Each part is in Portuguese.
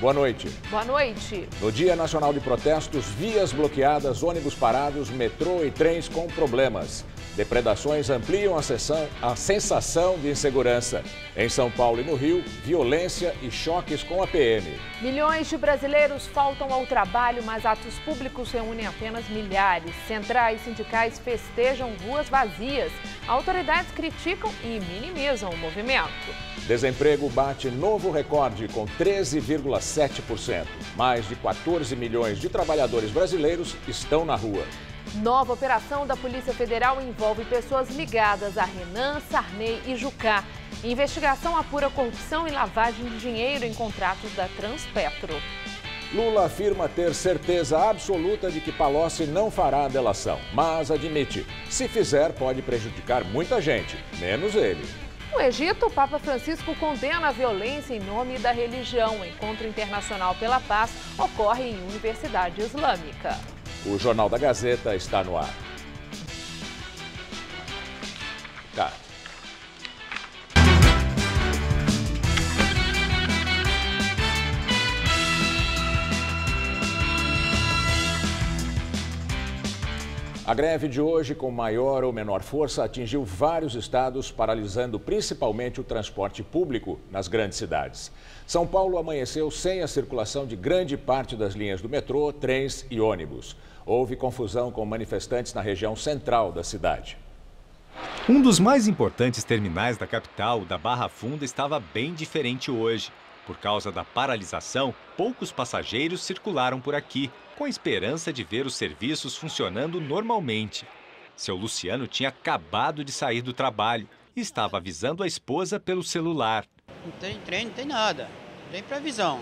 Boa noite. Boa noite. No Dia Nacional de Protestos, vias bloqueadas, ônibus parados, metrô e trens com problemas. Depredações ampliam a sensação de insegurança. Em São Paulo e no Rio, violência e choques com a PM. Milhões de brasileiros faltam ao trabalho, mas atos públicos reúnem apenas milhares. Centrais sindicais festejam ruas vazias. Autoridades criticam e minimizam o movimento. Desemprego bate novo recorde com 13,7%. Mais de 14 milhões de trabalhadores brasileiros estão na rua. Nova operação da Polícia Federal envolve pessoas ligadas a Renan, Sarney e Jucá. Investigação apura corrupção e lavagem de dinheiro em contratos da Transpetro. Lula afirma ter certeza absoluta de que Palocci não fará a delação, mas admite, se fizer pode prejudicar muita gente, menos ele. No Egito, o Papa Francisco condena a violência em nome da religião. O Encontro Internacional pela Paz ocorre em Universidade Islâmica. O Jornal da Gazeta está no ar. A greve de hoje, com maior ou menor força, atingiu vários estados, paralisando principalmente o transporte público nas grandes cidades. São Paulo amanheceu sem a circulação de grande parte das linhas do metrô, trens e ônibus. Houve confusão com manifestantes na região central da cidade. Um dos mais importantes terminais da capital, o da Barra Funda, estava bem diferente hoje. Por causa da paralisação, poucos passageiros circularam por aqui, com a esperança de ver os serviços funcionando normalmente. Seu Luciano tinha acabado de sair do trabalho e estava avisando a esposa pelo celular. Não tem trem, não tem nada. Não tem previsão.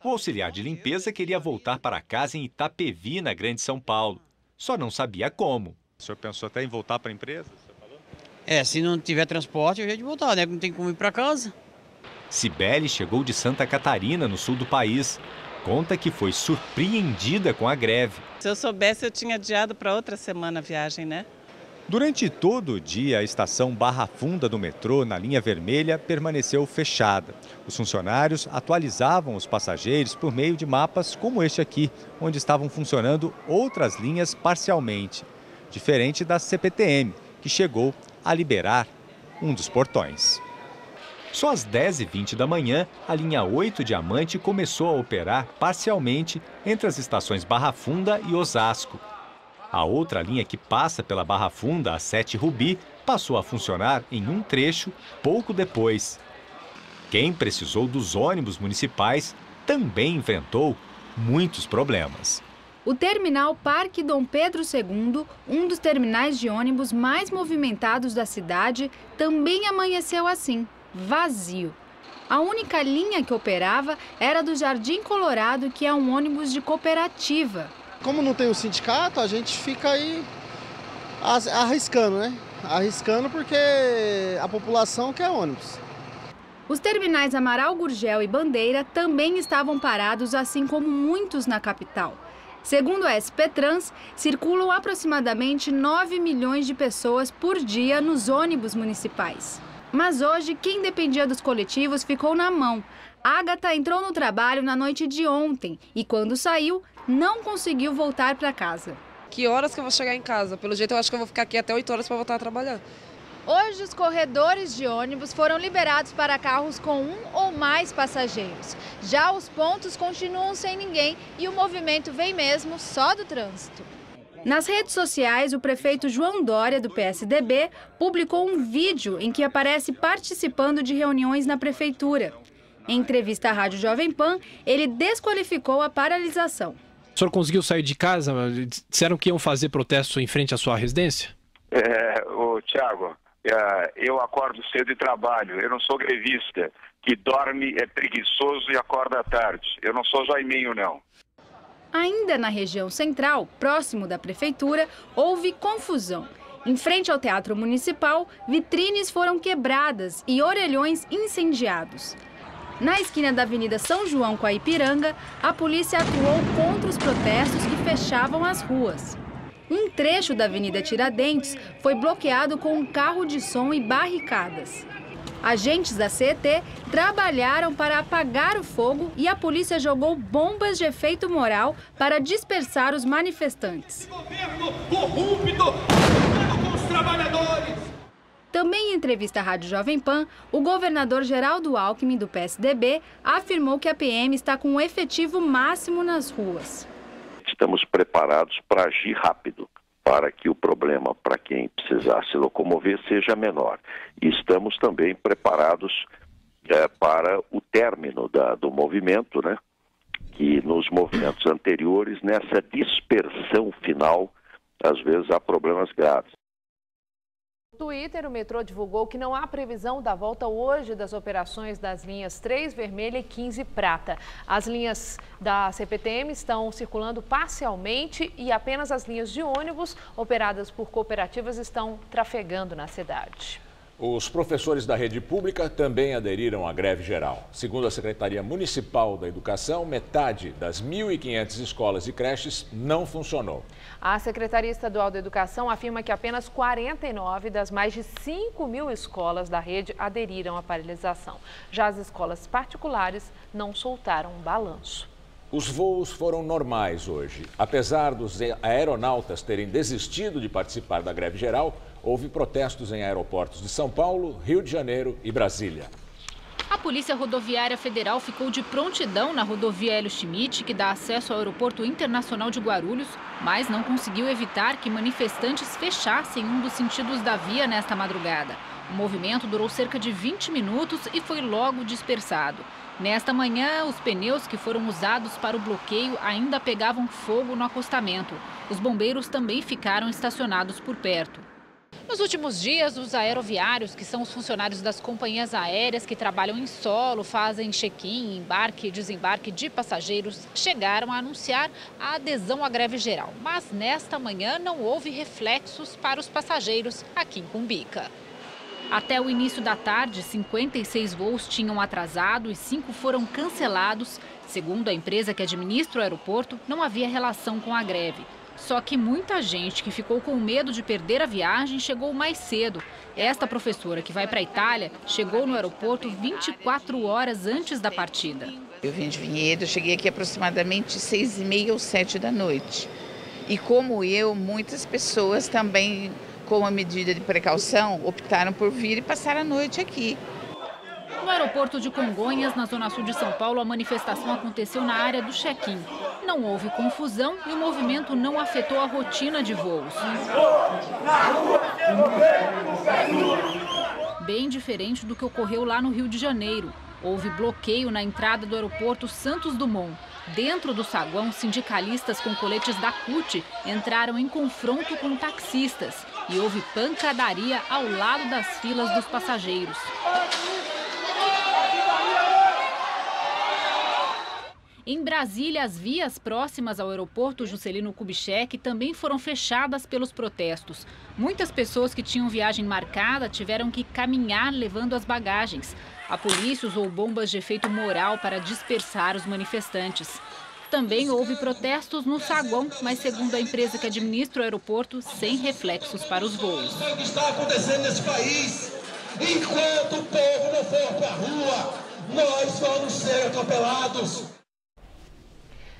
O auxiliar de limpeza queria voltar para casa em Itapevi, na Grande São Paulo. Só não sabia como. O senhor pensou até em voltar para a empresa? Se não tiver transporte, eu já de voltar, né? Não tem como ir para casa. Cibele chegou de Santa Catarina, no sul do país. Conta que foi surpreendida com a greve. Se eu soubesse, eu tinha adiado para outra semana a viagem, né? Durante todo o dia, a estação Barra Funda do metrô, na linha vermelha, permaneceu fechada. Os funcionários atualizavam os passageiros por meio de mapas como este aqui, onde estavam funcionando outras linhas parcialmente. Diferente da CPTM, que chegou a liberar um dos portões. Só às 10h20 da manhã, a linha 8 Diamante começou a operar parcialmente entre as estações Barra Funda e Osasco. A outra linha que passa pela Barra Funda, a 7 Rubi, passou a funcionar em um trecho pouco depois. Quem precisou dos ônibus municipais também enfrentou muitos problemas. O terminal Parque Dom Pedro II, um dos terminais de ônibus mais movimentados da cidade, também amanheceu assim, vazio. A única linha que operava era do Jardim Colorado, que é um ônibus de cooperativa. Como não tem o sindicato, a gente fica aí arriscando, né? Arriscando porque a população quer ônibus. Os terminais Amaral Gurgel e Bandeira também estavam parados, assim como muitos na capital. Segundo a SP Trans, circulam aproximadamente 9 milhões de pessoas por dia nos ônibus municipais. Mas hoje, quem dependia dos coletivos ficou na mão. Ágata entrou no trabalho na noite de ontem e, quando saiu, não conseguiu voltar para casa. Que horas que eu vou chegar em casa? Pelo jeito, eu acho que eu vou ficar aqui até 8 horas para voltar a trabalhar. Hoje, os corredores de ônibus foram liberados para carros com um ou mais passageiros. Já os pontos continuam sem ninguém e o movimento vem mesmo só do trânsito. Nas redes sociais, o prefeito João Dória, do PSDB, publicou um vídeo em que aparece participando de reuniões na prefeitura. Em entrevista à Rádio Jovem Pan, ele desqualificou a paralisação. O senhor conseguiu sair de casa? Disseram que iam fazer protesto em frente à sua residência? Tiago, eu acordo cedo e trabalho. Eu não sou grevista, que dorme, é preguiçoso e acorda à tarde. Eu não sou Jaiminho, não. Ainda na região central, próximo da prefeitura, houve confusão. Em frente ao Teatro Municipal, vitrines foram quebradas e orelhões incendiados. Na esquina da Avenida São João com a Ipiranga, a polícia atuou contra os protestos que fechavam as ruas. Um trecho da Avenida Tiradentes foi bloqueado com um carro de som e barricadas. Agentes da CET trabalharam para apagar o fogo e a polícia jogou bombas de efeito moral para dispersar os manifestantes. Governo corrupto com os trabalhadores. Também em entrevista à Rádio Jovem Pan, o governador Geraldo Alckmin, do PSDB, afirmou que a PM está com o efetivo máximo nas ruas. Estamos preparados para agir rápido, para que o problema para quem precisar se locomover seja menor. E estamos também preparados para o término do movimento, né? Que nos movimentos anteriores, nessa dispersão final, às vezes há problemas graves. No Twitter, o metrô divulgou que não há previsão da volta hoje das operações das linhas 3 vermelha e 15 prata. As linhas da CPTM estão circulando parcialmente e apenas as linhas de ônibus operadas por cooperativas estão trafegando na cidade. Os professores da rede pública também aderiram à greve geral. Segundo a Secretaria Municipal da Educação, metade das 1.500 escolas e creches não funcionou. A Secretaria Estadual da Educação afirma que apenas 49 das mais de 5.000 escolas da rede aderiram à paralisação. Já as escolas particulares não soltaram um balanço. Os voos foram normais hoje. Apesar dos aeronautas terem desistido de participar da greve geral, houve protestos em aeroportos de São Paulo, Rio de Janeiro e Brasília. A Polícia Rodoviária Federal ficou de prontidão na rodovia Hélio Schmidt, que dá acesso ao Aeroporto Internacional de Guarulhos, mas não conseguiu evitar que manifestantes fechassem um dos sentidos da via nesta madrugada. O movimento durou cerca de 20 minutos e foi logo dispersado. Nesta manhã, os pneus que foram usados para o bloqueio ainda pegavam fogo no acostamento. Os bombeiros também ficaram estacionados por perto. Nos últimos dias, os aeroviários, que são os funcionários das companhias aéreas que trabalham em solo, fazem check-in, embarque e desembarque de passageiros, chegaram a anunciar a adesão à greve geral. Mas nesta manhã não houve reflexos para os passageiros aqui em Cumbica. Até o início da tarde, 56 voos tinham atrasado e 5 foram cancelados. Segundo a empresa que administra o aeroporto, não havia relação com a greve. Só que muita gente que ficou com medo de perder a viagem chegou mais cedo. Esta professora, que vai para a Itália, chegou no aeroporto 24 horas antes da partida. Eu vim de Vinhedo, cheguei aqui aproximadamente 6h30 ou 7 da noite. E como eu, muitas pessoas também, com a medida de precaução, optaram por vir e passar a noite aqui. No aeroporto de Congonhas, na zona sul de São Paulo, a manifestação aconteceu na área do check-in. Não houve confusão e o movimento não afetou a rotina de voos. Bem diferente do que ocorreu lá no Rio de Janeiro. Houve bloqueio na entrada do aeroporto Santos Dumont. Dentro do saguão, sindicalistas com coletes da CUT entraram em confronto com taxistas. E houve pancadaria ao lado das filas dos passageiros. Em Brasília, as vias próximas ao aeroporto Juscelino Kubitschek também foram fechadas pelos protestos. Muitas pessoas que tinham viagem marcada tiveram que caminhar levando as bagagens. A polícia usou bombas de efeito moral para dispersar os manifestantes. Também houve protestos no saguão, mas segundo a empresa que administra o aeroporto, sem reflexos para os voos. O que está acontecendo nesse país? Enquanto o povo não for para a rua, nós vamos ser atropelados.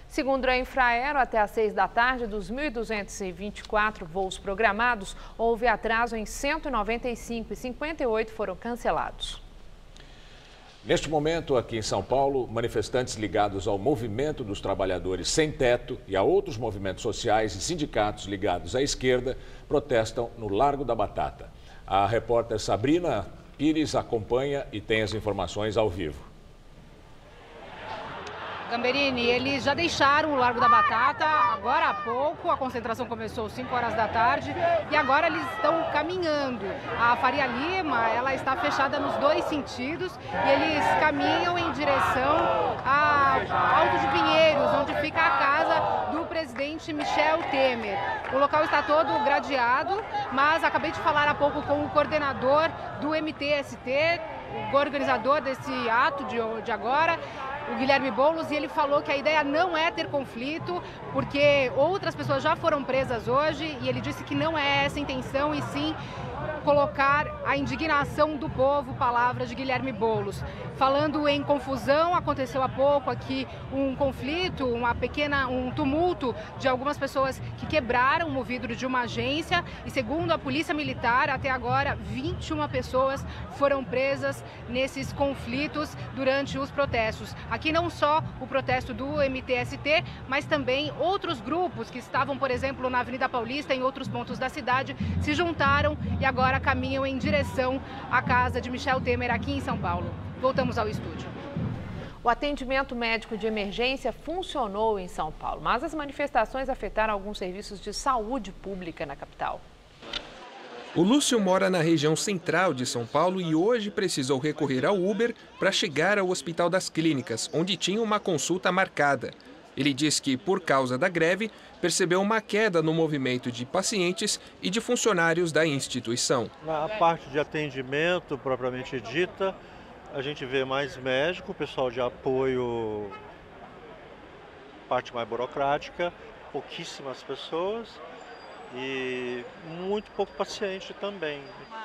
Segundo a Infraero, até às 6 da tarde, dos 1.224 voos programados, houve atraso em 195 e 58 foram cancelados. Neste momento, aqui em São Paulo, manifestantes ligados ao movimento dos trabalhadores sem teto e a outros movimentos sociais e sindicatos ligados à esquerda protestam no Largo da Batata. A repórter Sabrina Pires acompanha e tem as informações ao vivo. Gamberini, eles já deixaram o Largo da Batata agora há pouco, a concentração começou às 5 horas da tarde e agora eles estão caminhando. A Faria Lima, ela está fechada nos dois sentidos e eles caminham em direção a Alto de Pinheiros, onde fica a casa do presidente Michel Temer. O local está todo gradeado, mas acabei de falar há pouco com o coordenador do MTST, o organizador desse ato de agora, o Guilherme Boulos, e ele falou que a ideia não é ter conflito, porque outras pessoas já foram presas hoje, e ele disse que não é essa a intenção, e sim colocar a indignação do povo, palavras de Guilherme Boulos. Falando em confusão, aconteceu há pouco aqui um conflito, um tumulto de algumas pessoas que quebraram o vidro de uma agência e, segundo a Polícia Militar, até agora 21 pessoas foram presas nesses conflitos durante os protestos. Aqui não só o protesto do MTST, mas também outros grupos que estavam, por exemplo, na Avenida Paulista, em outros pontos da cidade, se juntaram e agora caminham em direção à casa de Michel Temer aqui em São Paulo. Voltamos ao estúdio. O atendimento médico de emergência funcionou em São Paulo, mas as manifestações afetaram alguns serviços de saúde pública na capital. O Lúcio mora na região central de São Paulo e hoje precisou recorrer ao Uber para chegar ao Hospital das Clínicas, onde tinha uma consulta marcada. Ele diz que, por causa da greve, percebeu uma queda no movimento de pacientes e de funcionários da instituição. Na parte de atendimento, propriamente dita, a gente vê mais médico, pessoal de apoio, parte mais burocrática, pouquíssimas pessoas e muito pouco paciente também.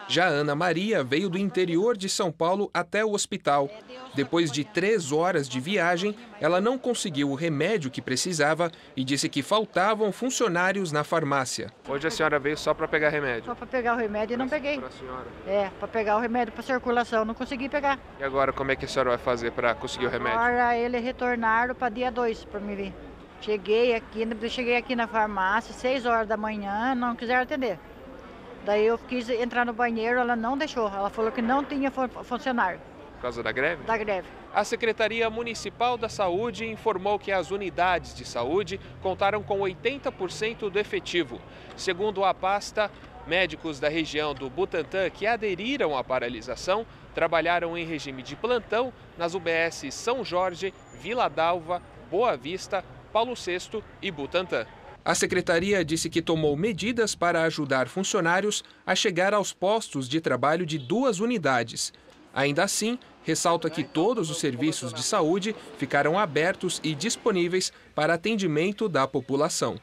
Já Ana Maria veio do interior de São Paulo até o hospital. Depois de 3 horas de viagem, ela não conseguiu o remédio que precisava e disse que faltavam funcionários na farmácia. Hoje a senhora veio só para pegar remédio? Só para pegar o remédio e não peguei. Para a senhora? É, para pegar o remédio para circulação, não consegui pegar. E agora como é que a senhora vai fazer para conseguir o remédio? Agora eles retornaram para dia 2 para me vir. Cheguei aqui na farmácia, 6 horas da manhã, não quiseram atender. Daí eu quis entrar no banheiro, ela não deixou. Ela falou que não tinha funcionário. Por causa da greve? Da greve. A Secretaria Municipal da Saúde informou que as unidades de saúde contaram com 80% do efetivo. Segundo a pasta, médicos da região do Butantã que aderiram à paralisação trabalharam em regime de plantão nas UBS São Jorge, Vila Dalva, Boa Vista, Paulo VI e Butantã. A secretaria disse que tomou medidas para ajudar funcionários a chegar aos postos de trabalho de 2 unidades. Ainda assim, ressalta que todos os serviços de saúde ficaram abertos e disponíveis para atendimento da população.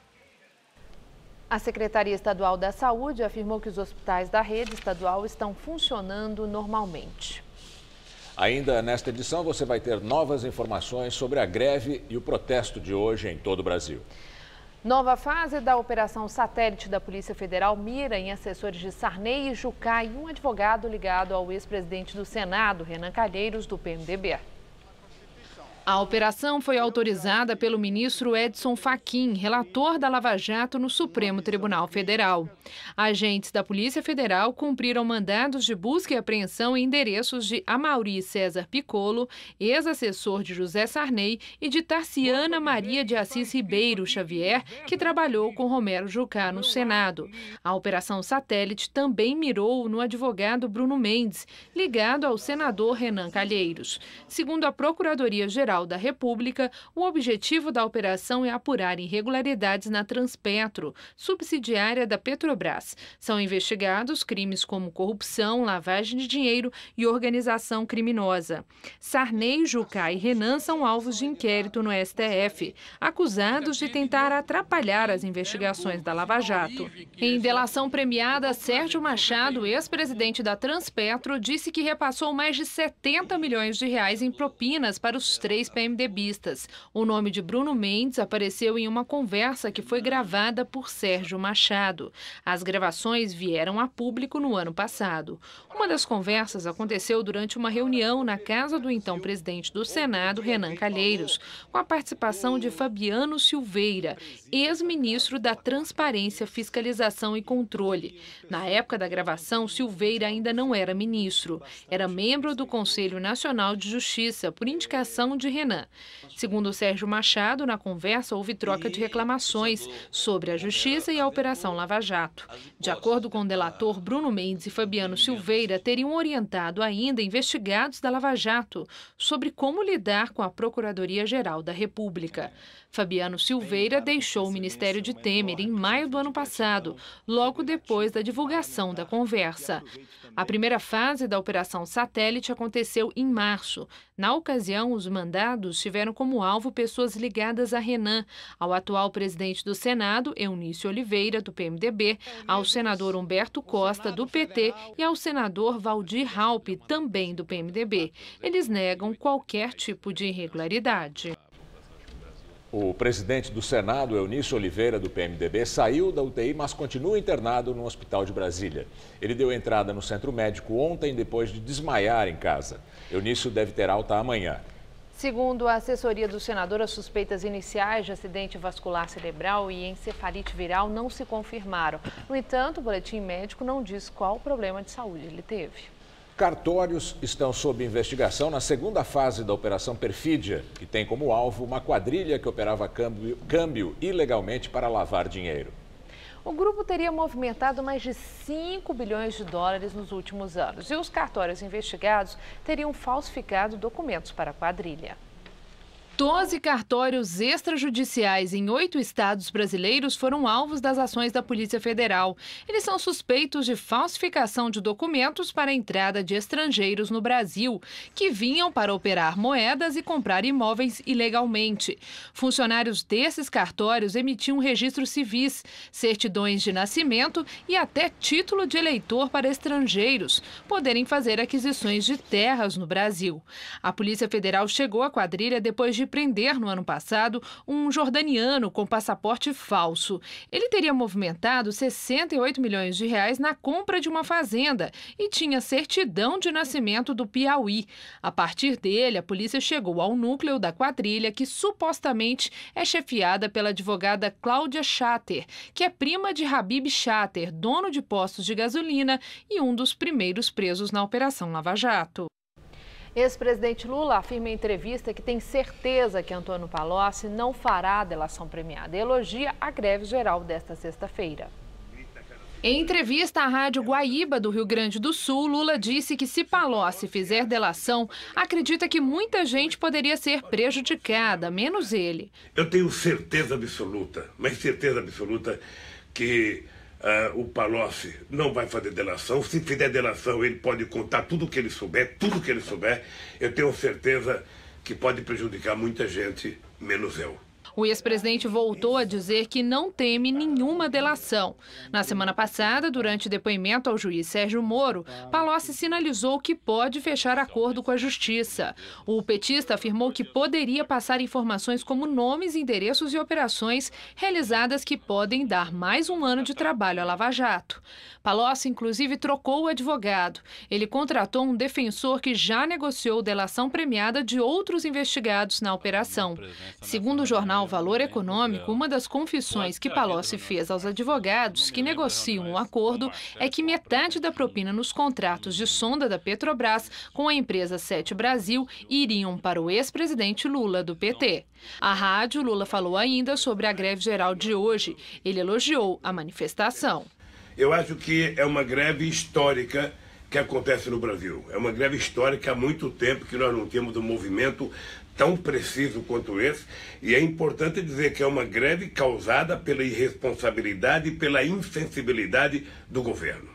A Secretaria Estadual da Saúde afirmou que os hospitais da rede estadual estão funcionando normalmente. Ainda nesta edição, você vai ter novas informações sobre a greve e o protesto de hoje em todo o Brasil. Nova fase da Operação Satélite da Polícia Federal mira em assessores de Sarney e Jucá e um advogado ligado ao ex-presidente do Senado, Renan Calheiros, do PMDB. A operação foi autorizada pelo ministro Edson Fachin, relator da Lava Jato no Supremo Tribunal Federal. Agentes da Polícia Federal cumpriram mandados de busca e apreensão em endereços de Amaury César Piccolo, ex-assessor de José Sarney, e de Tarciana Maria de Assis Ribeiro Xavier, que trabalhou com Romero Jucá no Senado. A Operação Satélite também mirou no advogado Bruno Mendes, ligado ao senador Renan Calheiros. Segundo a Procuradoria-Geral da República, o objetivo da operação é apurar irregularidades na Transpetro, subsidiária da Petrobras. São investigados crimes como corrupção, lavagem de dinheiro e organização criminosa. Sarney, Jucá e Renan são alvos de inquérito no STF, acusados de tentar atrapalhar as investigações da Lava Jato. Em delação premiada, Sérgio Machado, ex-presidente da Transpetro, disse que repassou mais de 70 milhões de reais em propinas para os 3 PMDBistas. O nome de Bruno Mendes apareceu em uma conversa que foi gravada por Sérgio Machado. As gravações vieram a público no ano passado. Uma das conversas aconteceu durante uma reunião na casa do então presidente do Senado, Renan Calheiros, com a participação de Fabiano Silveira, ex-ministro da Transparência, Fiscalização e Controle. Na época da gravação, Silveira ainda não era ministro. Era membro do Conselho Nacional de Justiça, por indicação de Renan. Segundo Sérgio Machado, na conversa houve troca de reclamações sobre a Justiça e a Operação Lava Jato. De acordo com o delator, Bruno Mendes e Fabiano Silveira teriam orientado ainda investigados da Lava Jato sobre como lidar com a Procuradoria-Geral da República. Fabiano Silveira deixou o Ministério de Temer em maio do ano passado, logo depois da divulgação da conversa. A primeira fase da Operação Satélite aconteceu em março. Na ocasião, os mandados estados tiveram como alvo pessoas ligadas a Renan, ao atual presidente do Senado, Eunício Oliveira, do PMDB, ao senador Humberto Costa, do PT, e ao senador Valdir Raupp, também do PMDB. Eles negam qualquer tipo de irregularidade. O presidente do Senado, Eunício Oliveira, do PMDB, saiu da UTI, mas continua internado no hospital de Brasília. Ele deu entrada no centro médico ontem, depois de desmaiar em casa. Eunício deve ter alta amanhã. Segundo a assessoria do senador, as suspeitas iniciais de acidente vascular cerebral e encefalite viral não se confirmaram. No entanto, o boletim médico não diz qual problema de saúde ele teve. Cartórios estão sob investigação na segunda fase da Operação Perfídia, que tem como alvo uma quadrilha que operava câmbio ilegalmente para lavar dinheiro. O grupo teria movimentado mais de 5 bilhões de dólares nos últimos anos e os cartórios investigados teriam falsificado documentos para a quadrilha. 12 cartórios extrajudiciais em 8 estados brasileiros foram alvos das ações da Polícia Federal. Eles são suspeitos de falsificação de documentos para a entrada de estrangeiros no Brasil, que vinham para operar moedas e comprar imóveis ilegalmente. Funcionários desses cartórios emitiam registros civis, certidões de nascimento e até título de eleitor para estrangeiros poderem fazer aquisições de terras no Brasil. A Polícia Federal chegou à quadrilha depois de prender no ano passado um jordaniano com passaporte falso. Ele teria movimentado 68 milhões de reais na compra de uma fazenda e tinha certidão de nascimento do Piauí. A partir dele, a polícia chegou ao núcleo da quadrilha, que supostamente é chefiada pela advogada Cláudia Chater, que é prima de Habib Chater, dono de postos de gasolina e um dos primeiros presos na Operação Lava Jato. Ex-presidente Lula afirma em entrevista que tem certeza que Antônio Palocci não fará a delação premiada e elogia a greve geral desta sexta-feira. Em entrevista à Rádio Guaíba, do Rio Grande do Sul, Lula disse que se Palocci fizer delação, acredita que muita gente poderia ser prejudicada, menos ele. Eu tenho certeza absoluta, mas certeza absoluta que o Palocci não vai fazer delação. Se fizer delação, ele pode contar tudo o que ele souber, tudo que ele souber. Eu tenho certeza que pode prejudicar muita gente, menos eu. O ex-presidente voltou a dizer que não teme nenhuma delação. Na semana passada, durante depoimento ao juiz Sérgio Moro, Palocci sinalizou que pode fechar acordo com a Justiça. O petista afirmou que poderia passar informações como nomes, endereços e operações realizadas que podem dar mais um ano de trabalho à Lava Jato. Palocci, inclusive, trocou o advogado. Ele contratou um defensor que já negociou delação premiada de outros investigados na operação. Segundo o jornal Valor Econômico, uma das confissões que Palocci fez aos advogados que negociam o acordo é que metade da propina nos contratos de sonda da Petrobras com a empresa Sete Brasil iriam para o ex-presidente Lula, do PT. À rádio, Lula falou ainda sobre a greve geral de hoje. Ele elogiou a manifestação. Eu acho que é uma greve histórica que acontece no Brasil. É uma greve histórica há muito tempo que nós não temos um movimento tão preciso quanto esse, e é importante dizer que é uma greve causada pela irresponsabilidade e pela insensibilidade do governo.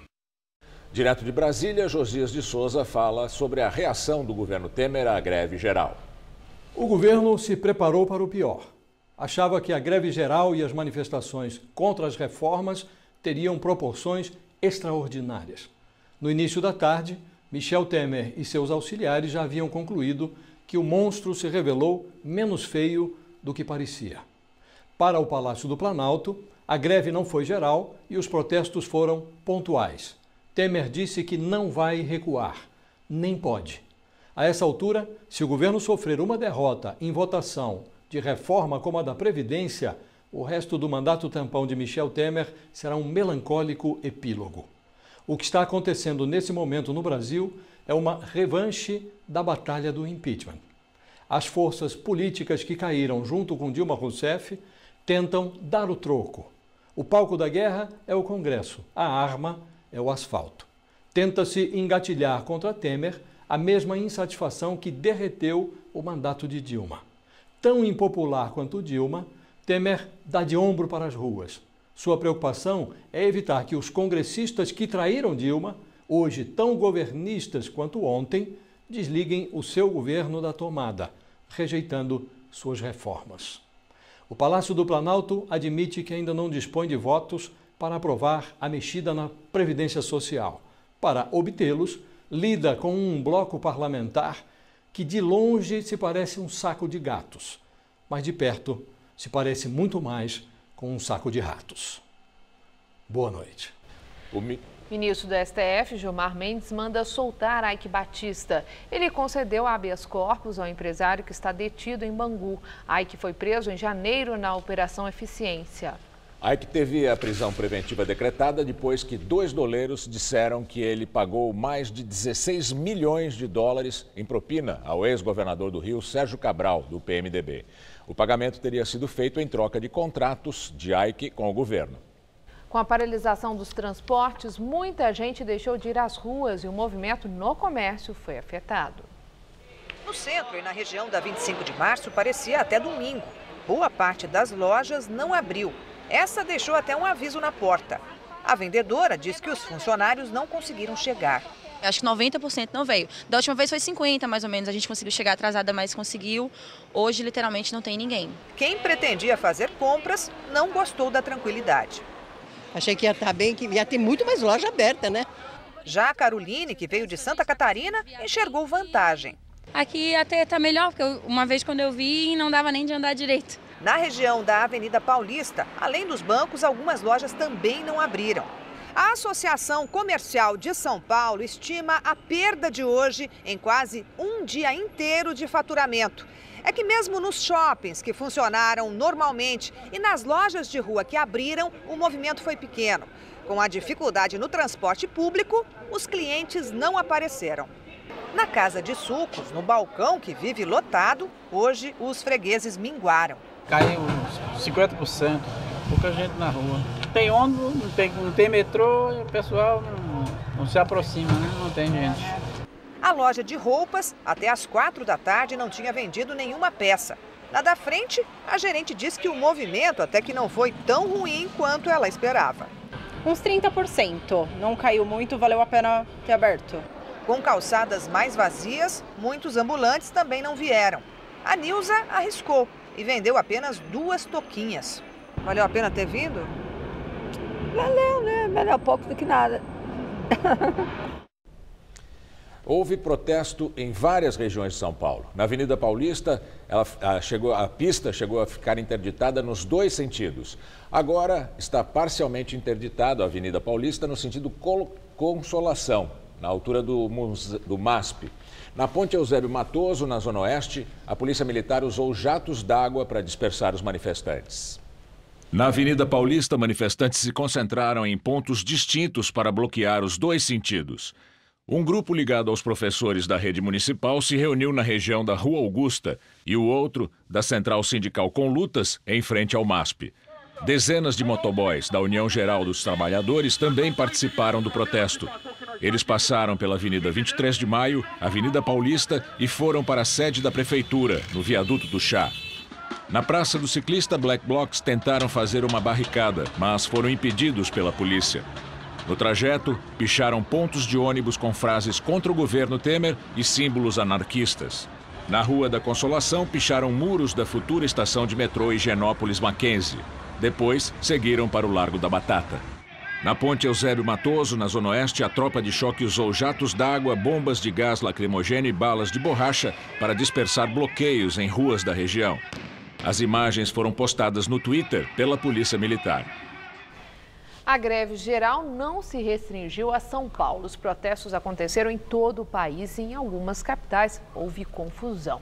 Direto de Brasília, Josias de Souza fala sobre a reação do governo Temer à greve geral. O governo se preparou para o pior. Achava que a greve geral e as manifestações contra as reformas teriam proporções extraordinárias. No início da tarde, Michel Temer e seus auxiliares já haviam concluído que o monstro se revelou menos feio do que parecia. Para o Palácio do Planalto, a greve não foi geral e os protestos foram pontuais. Temer disse que não vai recuar, nem pode. A essa altura, se o governo sofrer uma derrota em votação de reforma como a da Previdência, o resto do mandato tampão de Michel Temer será um melancólico epílogo. O que está acontecendo nesse momento no Brasil é uma revanche da batalha do impeachment. As forças políticas que caíram junto com Dilma Rousseff tentam dar o troco. O palco da guerra é o Congresso, a arma é o asfalto. Tenta-se engatilhar contra Temer a mesma insatisfação que derreteu o mandato de Dilma. Tão impopular quanto Dilma, Temer dá de ombro para as ruas. Sua preocupação é evitar que os congressistas que traíram Dilma, hoje tão governistas quanto ontem, desliguem o seu governo da tomada, rejeitando suas reformas. O Palácio do Planalto admite que ainda não dispõe de votos para aprovar a mexida na Previdência Social. Para obtê-los, lida com um bloco parlamentar que de longe se parece um saco de gatos, mas de perto se parece muito mais com um saco de ratos. Boa noite. O ministro do STF, Gilmar Mendes, manda soltar Eike Batista. Ele concedeu habeas corpus ao empresário que está detido em Bangu. Eike foi preso em janeiro na Operação Eficiência. Eike teve a prisão preventiva decretada depois que 2 doleiros disseram que ele pagou mais de 16 milhões de dólares em propina ao ex-governador do Rio, Sérgio Cabral, do PMDB. O pagamento teria sido feito em troca de contratos de Eike com o governo. Com a paralisação dos transportes, muita gente deixou de ir às ruas e o movimento no comércio foi afetado. No centro e na região da 25 de março parecia até domingo. Boa parte das lojas não abriu. Essa deixou até um aviso na porta. A vendedora diz que os funcionários não conseguiram chegar. Acho que 90% não veio. Da última vez foi 50%, mais ou menos. A gente conseguiu chegar atrasada, mas conseguiu. Hoje, literalmente, não tem ninguém. Quem pretendia fazer compras não gostou da tranquilidade. Achei que ia estar bem, que ia ter muito mais loja aberta, né? Já a Caroline, que veio de Santa Catarina, enxergou vantagem. Aqui até está melhor, porque uma vez quando eu vi, não dava nem de andar direito. Na região da Avenida Paulista, além dos bancos, algumas lojas também não abriram. A Associação Comercial de São Paulo estima a perda de hoje em quase um dia inteiro de faturamento. É que mesmo nos shoppings que funcionaram normalmente e nas lojas de rua que abriram, o movimento foi pequeno. Com a dificuldade no transporte público, os clientes não apareceram. Na Casa de Sucos, no balcão que vive lotado, hoje os fregueses minguaram. Caiu uns 50%, pouca gente na rua. Tem ônibus, não tem metrô e o pessoal não se aproxima, né? Não tem gente. A loja de roupas, até às 4 da tarde, não tinha vendido nenhuma peça. Na da frente, a gerente diz que o movimento até que não foi tão ruim quanto ela esperava. Uns 30%. Não caiu muito, valeu a pena ter aberto. Com calçadas mais vazias, muitos ambulantes também não vieram. A Nilza arriscou e vendeu apenas 2 toquinhas. Valeu a pena ter vindo? Valeu, né? Melhor pouco do que nada. Houve protesto em várias regiões de São Paulo. Na Avenida Paulista, a pista chegou a ficar interditada nos 2 sentidos. Agora está parcialmente interditada a Avenida Paulista no sentido Consolação, na altura do MASP. Na Ponte Eusébio Matoso, na Zona Oeste, a Polícia Militar usou jatos d'água para dispersar os manifestantes. Na Avenida Paulista, manifestantes se concentraram em pontos distintos para bloquear os 2 sentidos. Um grupo ligado aos professores da rede municipal se reuniu na região da Rua Augusta e o outro da Central Sindical com Lutas em frente ao MASP. Dezenas de motoboys da União Geral dos Trabalhadores também participaram do protesto. Eles passaram pela Avenida 23 de Maio, Avenida Paulista e foram para a sede da Prefeitura, no Viaduto do Chá. Na Praça do Ciclista, Black Blocs tentaram fazer uma barricada, mas foram impedidos pela polícia. No trajeto, picharam pontos de ônibus com frases contra o governo Temer e símbolos anarquistas. Na Rua da Consolação, picharam muros da futura estação de metrô Higienópolis Mackenzie. Depois, seguiram para o Largo da Batata. Na Ponte Eusébio Matoso, na Zona Oeste, a tropa de choque usou jatos d'água, bombas de gás lacrimogêneo e balas de borracha para dispersar bloqueios em ruas da região. As imagens foram postadas no Twitter pela Polícia Militar. A greve geral não se restringiu a São Paulo. Os protestos aconteceram em todo o país e em algumas capitais houve confusão.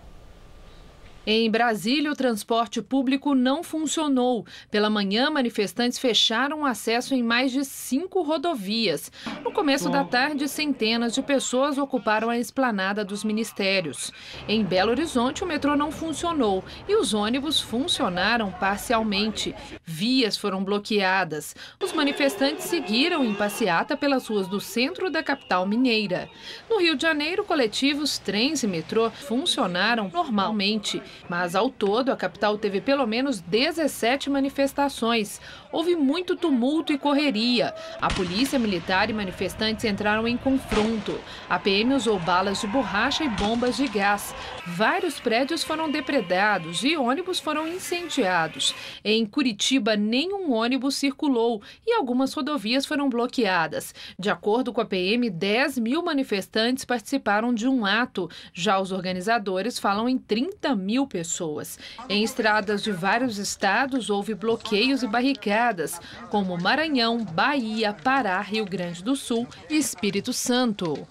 Em Brasília, o transporte público não funcionou. Pela manhã, manifestantes fecharam o acesso em mais de 5 rodovias. No começo da tarde, centenas de pessoas ocuparam a esplanada dos ministérios. Em Belo Horizonte, o metrô não funcionou e os ônibus funcionaram parcialmente. Vias foram bloqueadas. Os manifestantes seguiram em passeata pelas ruas do centro da capital mineira. No Rio de Janeiro, coletivos, trens e metrô funcionaram normalmente. Mas, ao todo, a capital teve pelo menos 17 manifestações. Houve muito tumulto e correria. A polícia militar e manifestantes entraram em confronto. A PM usou balas de borracha e bombas de gás. Vários prédios foram depredados e ônibus foram incendiados. Em Curitiba, nenhum ônibus circulou e algumas rodovias foram bloqueadas. De acordo com a PM, 10 mil manifestantes participaram de um ato. Já os organizadores falam em 30 mil pessoas. Em estradas de vários estados, houve bloqueios e barricadas, como Maranhão, Bahia, Pará, Rio Grande do Sul e Espírito Santo.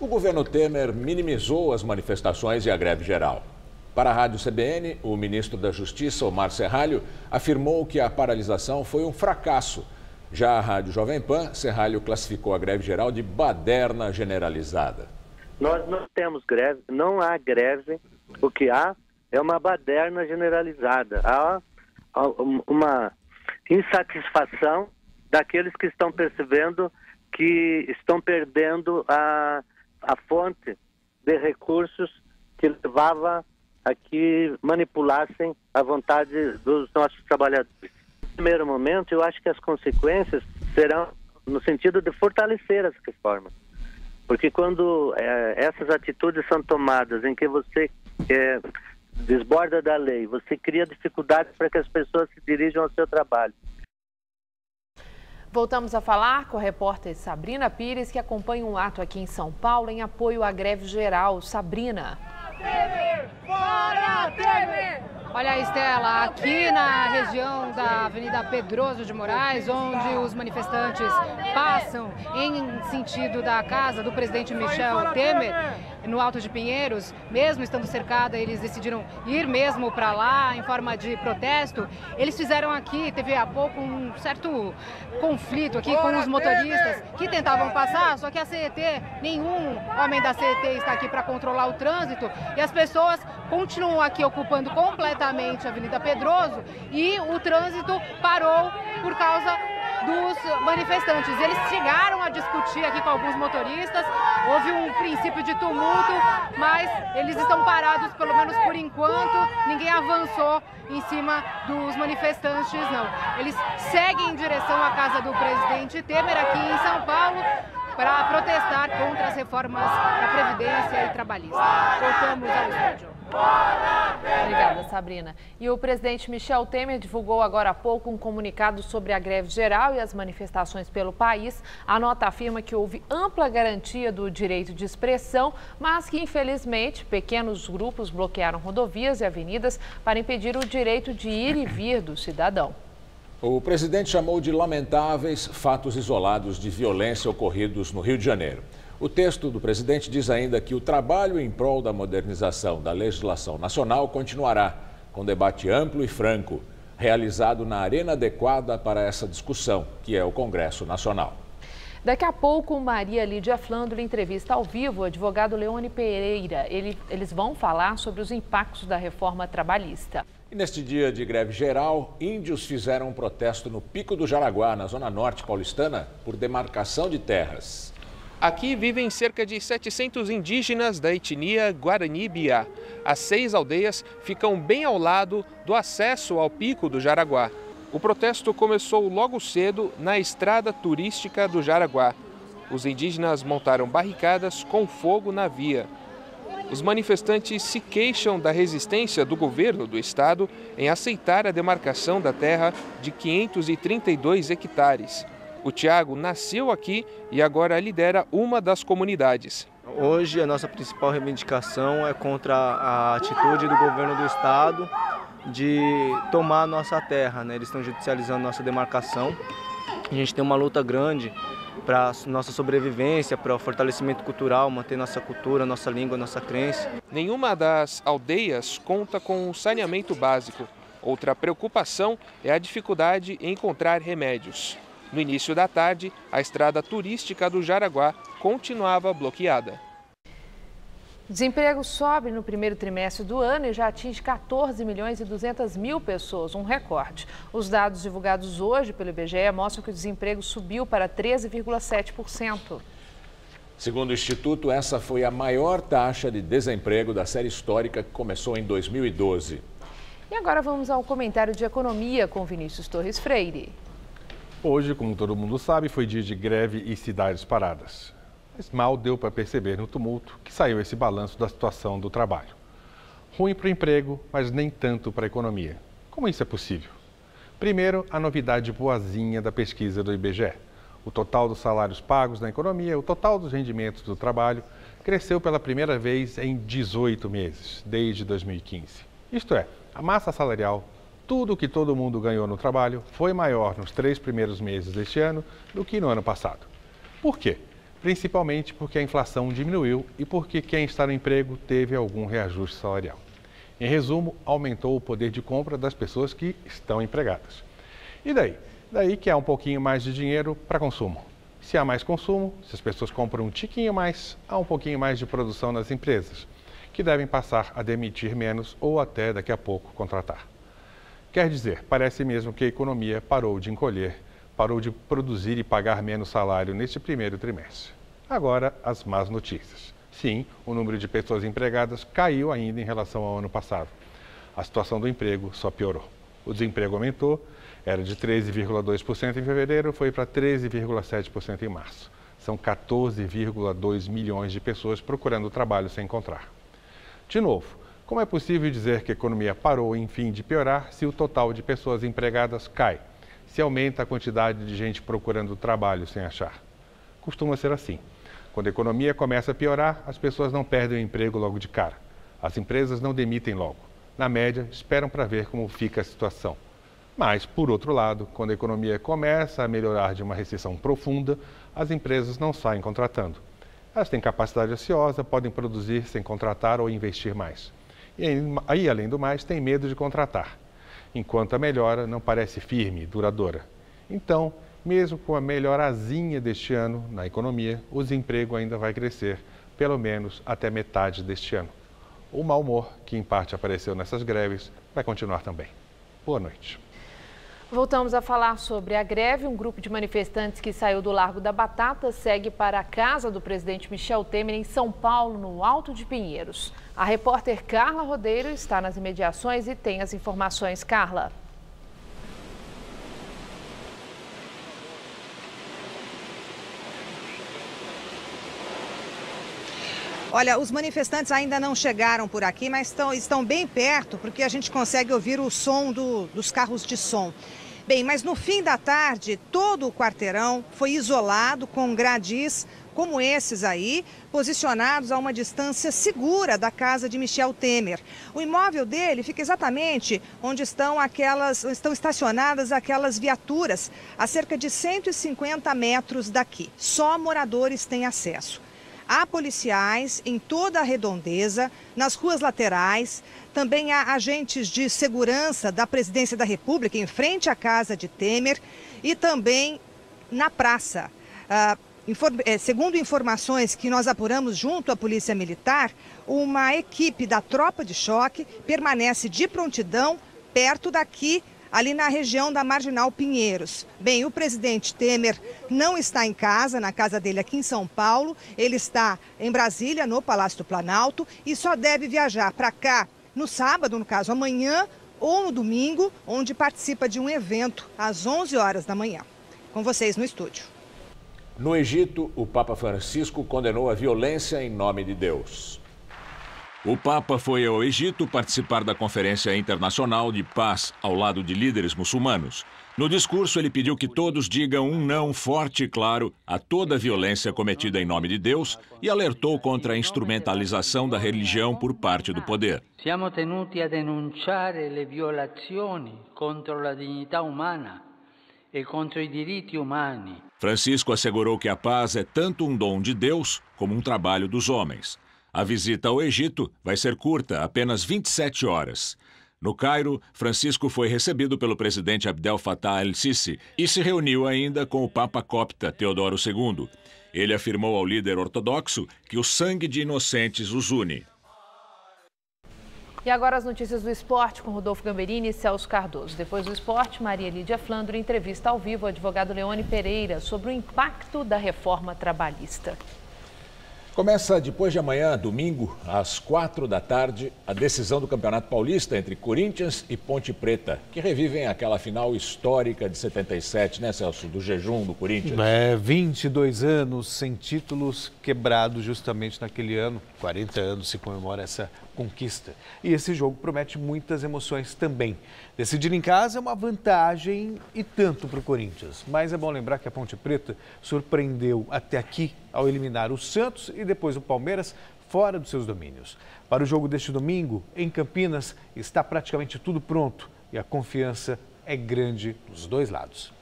O governo Temer minimizou as manifestações e a greve geral. Para a Rádio CBN, o ministro da Justiça, Omar Serralho, afirmou que a paralisação foi um fracasso. Já a Rádio Jovem Pan, Serralho classificou a greve geral de baderna generalizada. Nós não temos greve, não há greve, o que há é uma baderna generalizada. Há uma insatisfação daqueles que estão percebendo que estão perdendo a fonte de recursos que levava a que manipulassem a vontade dos nossos trabalhadores. No primeiro momento, eu acho que as consequências serão no sentido de fortalecer as reformas. Porque quando essas atitudes são tomadas em que você desborda da lei, você cria dificuldades para que as pessoas se dirijam ao seu trabalho. Voltamos a falar com a repórter Sabrina Pires, que acompanha um ato aqui em São Paulo em apoio à greve geral. Sabrina. Fora Temer! Olha, Estela, aqui na região da Avenida Pedroso de Moraes, onde os manifestantes passam em sentido da casa do presidente Michel Temer, no Alto de Pinheiros, mesmo estando cercada, eles decidiram ir mesmo para lá em forma de protesto. Eles fizeram aqui, teve há pouco um certo conflito aqui com os motoristas que tentavam passar, só que a CET, nenhum homem da CET está aqui para controlar o trânsito e as pessoas continuam aqui ocupando completamente a Avenida Pedroso e o trânsito parou por causa dos manifestantes. Eles chegaram a discutir aqui com alguns motoristas, houve um princípio de tumulto, mas eles estão parados, pelo menos por enquanto, ninguém avançou em cima dos manifestantes, não. Eles seguem em direção à casa do presidente Temer aqui em São Paulo, para protestar contra as reformas da Previdência e trabalhista. Voltamos ao estúdio. Obrigada, Sabrina. E o presidente Michel Temer divulgou agora há pouco um comunicado sobre a greve geral e as manifestações pelo país. A nota afirma que houve ampla garantia do direito de expressão, mas que, infelizmente, pequenos grupos bloquearam rodovias e avenidas para impedir o direito de ir e vir do cidadão. O presidente chamou de lamentáveis fatos isolados de violência ocorridos no Rio de Janeiro. O texto do presidente diz ainda que o trabalho em prol da modernização da legislação nacional continuará, com debate amplo e franco, realizado na arena adequada para essa discussão, que é o Congresso Nacional. Daqui a pouco, Maria Lídia Flandro entrevista ao vivo o advogado Leone Pereira. Eles vão falar sobre os impactos da reforma trabalhista. E neste dia de greve geral, índios fizeram um protesto no Pico do Jaraguá, na zona norte paulistana, por demarcação de terras. Aqui vivem cerca de 700 indígenas da etnia Guarani-Biá. As 6 aldeias ficam bem ao lado do acesso ao Pico do Jaraguá. O protesto começou logo cedo na estrada turística do Jaraguá. Os indígenas montaram barricadas com fogo na via. Os manifestantes se queixam da resistência do governo do estado em aceitar a demarcação da terra de 532 hectares. O Tiago nasceu aqui e agora lidera uma das comunidades. Hoje a nossa principal reivindicação é contra a atitude do governo do estado de tomar a nossa terra, né? Eles estão judicializando nossa demarcação. A gente tem uma luta grande para a nossa sobrevivência, para o fortalecimento cultural, manter nossa cultura, nossa língua, nossa crença. Nenhuma das aldeias conta com saneamento básico. Outra preocupação é a dificuldade em encontrar remédios. No início da tarde, a estrada turística do Jaraguá continuava bloqueada. Desemprego sobe no primeiro trimestre do ano e já atinge 14 milhões e 200 mil pessoas, um recorde. Os dados divulgados hoje pelo IBGE mostram que o desemprego subiu para 13,7%. Segundo o Instituto, essa foi a maior taxa de desemprego da série histórica que começou em 2012. E agora vamos ao comentário de economia com Vinícius Torres Freire. Hoje, como todo mundo sabe, foi dia de greve e cidades paradas. Mas mal deu para perceber no tumulto que saiu esse balanço da situação do trabalho. Ruim para o emprego, mas nem tanto para a economia. Como isso é possível? Primeiro, a novidade boazinha da pesquisa do IBGE. O total dos salários pagos na economia, o total dos rendimentos do trabalho, cresceu pela primeira vez em 18 meses, desde 2015. Isto é, a massa salarial, tudo o que todo mundo ganhou no trabalho, foi maior nos 3 primeiros meses deste ano do que no ano passado. Por quê? Principalmente porque a inflação diminuiu e porque quem está no emprego teve algum reajuste salarial. Em resumo, aumentou o poder de compra das pessoas que estão empregadas. E daí? Daí que há um pouquinho mais de dinheiro para consumo. Se há mais consumo, se as pessoas compram um tiquinho mais, há um pouquinho mais de produção nas empresas, que devem passar a demitir menos ou até daqui a pouco contratar. Quer dizer, parece mesmo que a economia parou de encolher, parou de produzir e pagar menos salário neste primeiro trimestre. Agora, as más notícias. Sim, o número de pessoas empregadas caiu ainda em relação ao ano passado. A situação do emprego só piorou. O desemprego aumentou, era de 13,2% em fevereiro, foi para 13,7% em março. São 14,2 milhões de pessoas procurando trabalho sem encontrar. De novo, como é possível dizer que a economia parou, enfim, de piorar se o total de pessoas empregadas cai, se aumenta a quantidade de gente procurando trabalho sem achar? Costuma ser assim. Quando a economia começa a piorar, as pessoas não perdem o emprego logo de cara. As empresas não demitem logo. Na média, esperam para ver como fica a situação. Mas, por outro lado, quando a economia começa a melhorar de uma recessão profunda, as empresas não saem contratando. Elas têm capacidade ociosa, podem produzir sem contratar ou investir mais. E aí, além do mais, têm medo de contratar, enquanto a melhora não parece firme e duradoura. Então, mesmo com a melhorazinha deste ano na economia, o desemprego ainda vai crescer, pelo menos até metade deste ano. O mau humor, que em parte apareceu nessas greves, vai continuar também. Boa noite. Voltamos a falar sobre a greve. Um grupo de manifestantes que saiu do Largo da Batata segue para a casa do presidente Michel Temer em São Paulo, no Alto de Pinheiros. A repórter Carla Rodeiro está nas imediações e tem as informações. Carla. Olha, os manifestantes ainda não chegaram por aqui, mas estão bem perto, porque a gente consegue ouvir o som dos carros de som. Bem, mas no fim da tarde, todo o quarteirão foi isolado com gradis como esses aí, posicionados a uma distância segura da casa de Michel Temer. O imóvel dele fica exatamente onde estão estacionadas aquelas viaturas, a cerca de 150 metros daqui. Só moradores têm acesso. Há policiais em toda a redondeza, nas ruas laterais. Também há agentes de segurança da Presidência da República em frente à casa de Temer e também na praça. Segundo informações que nós apuramos junto à Polícia Militar, uma equipe da Tropa de Choque permanece de prontidão perto daqui, ali na região da Marginal Pinheiros. Bem, o presidente Temer não está em casa, na casa dele aqui em São Paulo. Ele está em Brasília, no Palácio do Planalto, e só deve viajar para cá no sábado, no caso amanhã, ou no domingo, onde participa de um evento às 11 horas da manhã. Com vocês no estúdio. No Egito, o Papa Francisco condenou a violência em nome de Deus. O Papa foi ao Egito participar da Conferência Internacional de Paz ao lado de líderes muçulmanos. No discurso, ele pediu que todos digam um não forte e claro a toda a violência cometida em nome de Deus e alertou contra a instrumentalização da religião por parte do poder. Siamo tenuti a denunciare le violazioni contro la dignità umana e contro i diritti umani. Francisco assegurou que a paz é tanto um dom de Deus como um trabalho dos homens. A visita ao Egito vai ser curta, apenas 27 horas. No Cairo, Francisco foi recebido pelo presidente Abdel Fattah el-Sisi e se reuniu ainda com o Papa copta Teodoro II. Ele afirmou ao líder ortodoxo que o sangue de inocentes os une. E agora as notícias do esporte com Rodolfo Gamberini e Celso Cardoso. Depois do esporte, Maria Lídia Flandro entrevista ao vivo o advogado Leone Pereira sobre o impacto da reforma trabalhista. Começa depois de amanhã, domingo, às 4 da tarde, a decisão do Campeonato Paulista entre Corinthians e Ponte Preta, que revivem aquela final histórica de 77, né, Celso? Do jejum do Corinthians. 22 anos sem títulos, quebrados justamente naquele ano. 40 anos se comemora essa conquista. E esse jogo promete muitas emoções também. Decidir em casa é uma vantagem e tanto para o Corinthians. Mas é bom lembrar que a Ponte Preta surpreendeu até aqui ao eliminar o Santos e depois o Palmeiras fora dos seus domínios. Para o jogo deste domingo, em Campinas, está praticamente tudo pronto e a confiança é grande dos dois lados.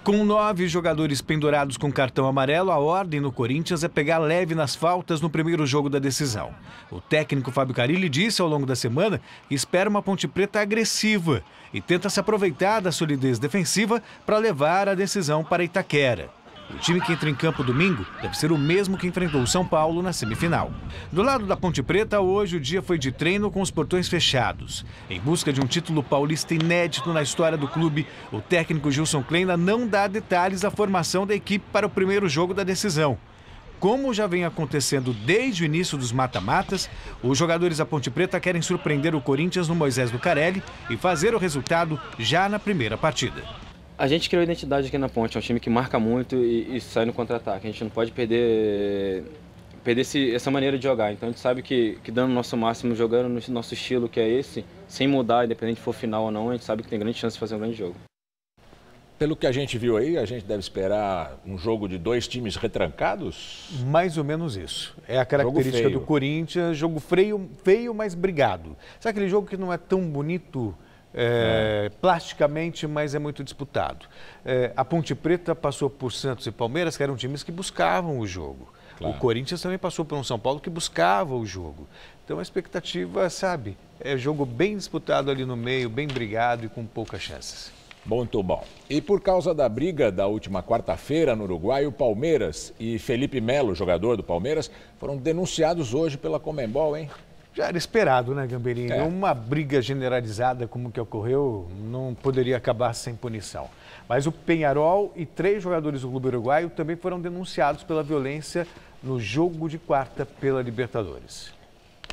Com 9 jogadores pendurados com cartão amarelo, a ordem no Corinthians é pegar leve nas faltas no primeiro jogo da decisão. O técnico Fábio Carille disse ao longo da semana que espera uma Ponte Preta agressiva e tenta se aproveitar da solidez defensiva para levar a decisão para Itaquera. O time que entra em campo domingo deve ser o mesmo que enfrentou o São Paulo na semifinal. Do lado da Ponte Preta, hoje o dia foi de treino com os portões fechados. Em busca de um título paulista inédito na história do clube, o técnico Gilson Kleina não dá detalhes da formação da equipe para o primeiro jogo da decisão. Como já vem acontecendo desde o início dos mata-matas, os jogadores da Ponte Preta querem surpreender o Corinthians no Moisés Lucarelli e fazer o resultado já na primeira partida. A gente criou identidade aqui na Ponte, é um time que marca muito e sai no contra-ataque. A gente não pode perder essa maneira de jogar. Então a gente sabe que dando o nosso máximo, jogando no nosso estilo, que é esse, sem mudar, independente se for final ou não, a gente sabe que tem grande chance de fazer um grande jogo. Pelo que a gente viu aí, a gente deve esperar um jogo de 2 times retrancados? Mais ou menos isso. É a característica do Corinthians, jogo feio, mas brigado. Sabe aquele jogo que não é tão bonito plasticamente, mas é muito disputado. A Ponte Preta passou por Santos e Palmeiras, que eram times que buscavam o jogo. Claro. O Corinthians também passou por um São Paulo que buscava o jogo. Então a expectativa, sabe, é jogo bem disputado ali no meio, bem brigado e com poucas chances. Muito bom. E por causa da briga da última quarta-feira no Uruguai, o Palmeiras e Felipe Melo, jogador do Palmeiras, foram denunciados hoje pela Conmebol, hein? Já era esperado, né, Gamberini? Uma briga generalizada como que ocorreu não poderia acabar sem punição. Mas o Peñarol e 3 jogadores do clube uruguaio também foram denunciados pela violência no jogo de quarta pela Libertadores.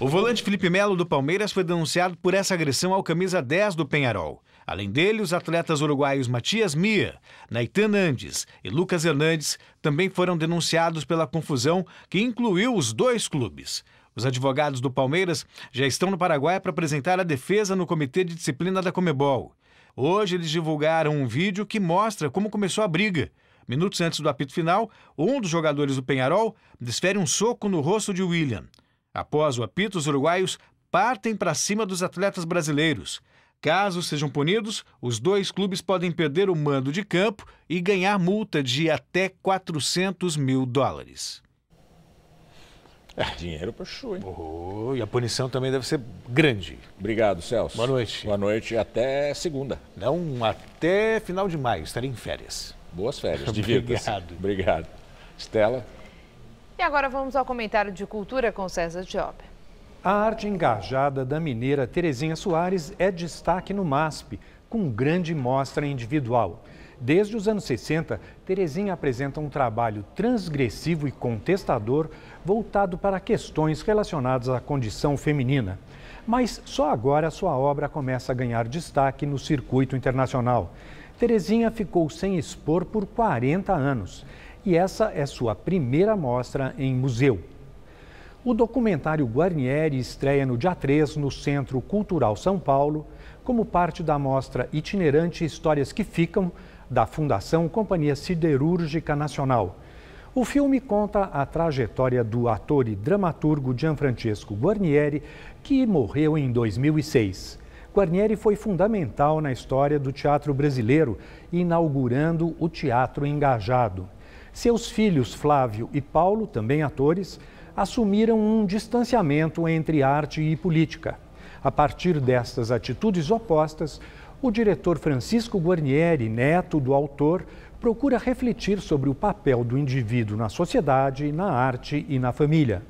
O volante Felipe Melo do Palmeiras foi denunciado por essa agressão ao camisa 10 do Peñarol. Além dele, os atletas uruguaios Matias Mia, Naitan Andes e Lucas Hernandes também foram denunciados pela confusão que incluiu os 2 clubes. Os advogados do Palmeiras já estão no Paraguai para apresentar a defesa no Comitê de Disciplina da Conmebol. Hoje eles divulgaram um vídeo que mostra como começou a briga. Minutos antes do apito final, um dos jogadores do Peñarol desfere um soco no rosto de William. Após o apito, os uruguaios partem para cima dos atletas brasileiros. Caso sejam punidos, os 2 clubes podem perder o mando de campo e ganhar multa de até $400 mil. Dinheiro para chu, hein? E a punição também deve ser grande. Obrigado, Celso. Boa noite. Boa noite e até segunda. Não, até final de maio, estarei em férias. Boas férias, divirta-se. Obrigado. Estela. E agora vamos ao comentário de cultura com César Job. A arte engajada da mineira Terezinha Soares é destaque no MASP, com grande mostra individual. Desde os anos 60, Terezinha apresenta um trabalho transgressivo e contestador voltado para questões relacionadas à condição feminina. Mas só agora sua obra começa a ganhar destaque no circuito internacional. Terezinha ficou sem expor por 40 anos e essa é sua primeira mostra em museu. O documentário Guarnieri estreia no dia 3 no Centro Cultural São Paulo, como parte da mostra itinerante Histórias que Ficam, da Fundação Companhia Siderúrgica Nacional. O filme conta a trajetória do ator e dramaturgo Gianfrancesco Guarnieri, que morreu em 2006. Guarnieri foi fundamental na história do teatro brasileiro, inaugurando o teatro engajado. Seus filhos Flávio e Paulo, também atores, assumiram um distanciamento entre arte e política. A partir destas atitudes opostas, o diretor Francisco Guarnieri, neto do autor, procura refletir sobre o papel do indivíduo na sociedade, na arte e na família.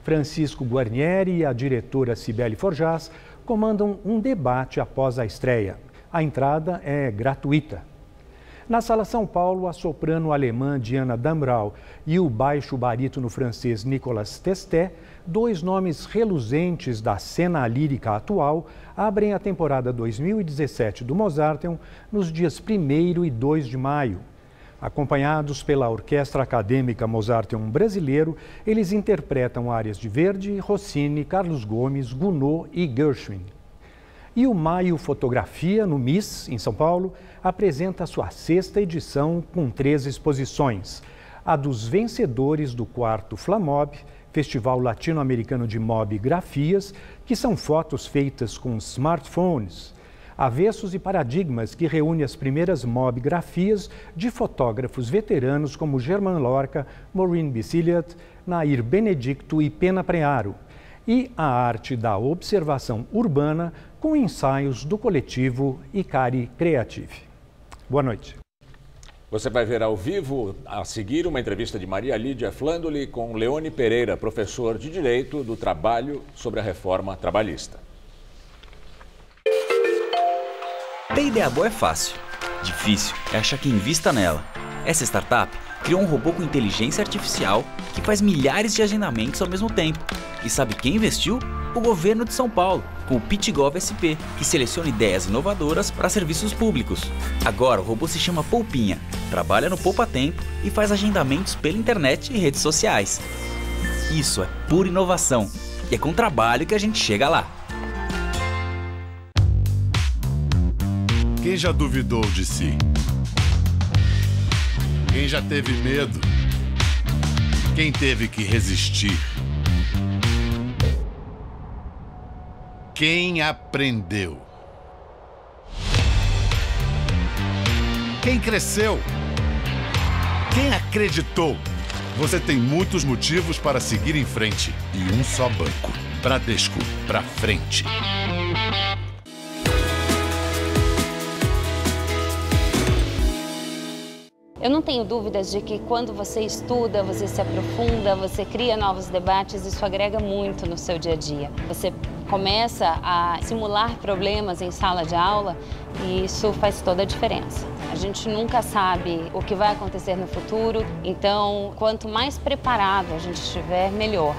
Francisco Guarnieri e a diretora Cibele Forjás comandam um debate após a estreia. A entrada é gratuita. Na Sala São Paulo, a soprano alemã Diana Dambrau e o baixo barítono francês Nicolas Testet, dois nomes reluzentes da cena lírica atual, abrem a temporada 2017 do Mozarteum nos dias 1º e 2 de maio. Acompanhados pela Orquestra Acadêmica Mozarteum Brasileiro, eles interpretam áreas de Verdi, Rossini, Carlos Gomes, Gounod e Gershwin. E o Maio Fotografia, no MIS, em São Paulo, apresenta sua 6ª edição com 3 exposições. A dos vencedores do 4º Flamob, Festival Latino-Americano de Mobigrafias, que são fotos feitas com smartphones. Avessos e Paradigmas, que reúne as primeiras mobigrafias de fotógrafos veteranos como Germán Lorca, Maureen Bicilliat, Nair Benedicto e Pena Prearo. E a arte da observação urbana, com ensaios do coletivo Icari Creative. Boa noite. Você vai ver ao vivo, a seguir, uma entrevista de Maria Lídia Flandoli com Leone Pereira, professor de Direito do Trabalho sobre a reforma trabalhista. Ter ideia boa é fácil. Difícil é achar quem invista nela. Essa startup criou um robô com inteligência artificial que faz milhares de agendamentos ao mesmo tempo. E sabe quem investiu? O governo de São Paulo, com o PitGov SP, que seleciona ideias inovadoras para serviços públicos. Agora o robô se chama Poupinha, trabalha no Poupa Tempo e faz agendamentos pela internet e redes sociais. Isso é pura inovação e é com trabalho que a gente chega lá. Quem já duvidou de si? Quem já teve medo? Quem teve que resistir? Quem aprendeu? Quem cresceu? Quem acreditou? Você tem muitos motivos para seguir em frente e um só banco. Bradesco, pra frente. Eu não tenho dúvidas de que quando você estuda, você se aprofunda, você cria novos debates, isso agrega muito no seu dia a dia. Você começa a simular problemas em sala de aula e isso faz toda a diferença. A gente nunca sabe o que vai acontecer no futuro, então quanto mais preparado a gente estiver, melhor.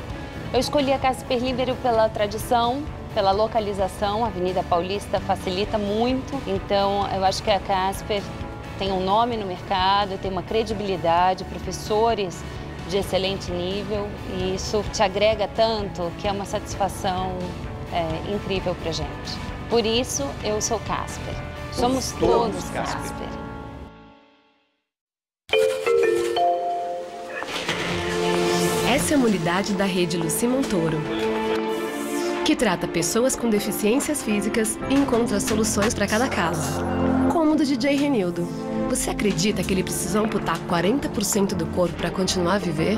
Eu escolhi a Casper Libero pela tradição, pela localização, a Avenida Paulista facilita muito, então eu acho que a Casper tem um nome no mercado, tem uma credibilidade, professores de excelente nível e isso te agrega tanto que é uma satisfação incrível pra gente. Por isso, eu sou Casper. Somos todos Casper. Essa é uma unidade da rede Luci Montoro, que trata pessoas com deficiências físicas e encontra soluções para cada caso. Como o do DJ Renildo. Você acredita que ele precisou amputar 40% do corpo para continuar a viver?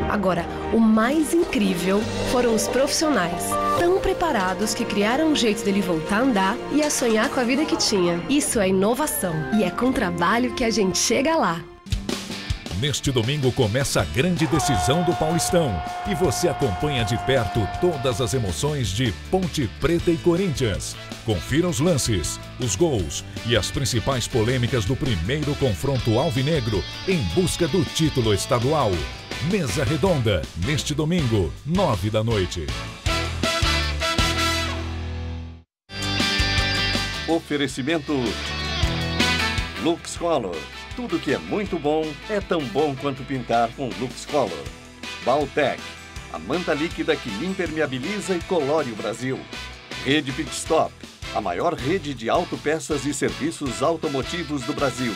Agora, o mais incrível foram os profissionais, tão preparados que criaram um jeito dele voltar a andar e a sonhar com a vida que tinha. Isso é inovação e é com trabalho que a gente chega lá. Neste domingo começa a grande decisão do Paulistão e você acompanha de perto todas as emoções de Ponte Preta e Corinthians. Confira os lances, os gols e as principais polêmicas do primeiro confronto alvinegro em busca do título estadual. Mesa Redonda, neste domingo, 9 da noite. Oferecimento Lux Color. Tudo que é muito bom é tão bom quanto pintar com Lux Color. Baltec, a manta líquida que impermeabiliza e colore o Brasil. Rede Pit Stop, a maior rede de autopeças e serviços automotivos do Brasil.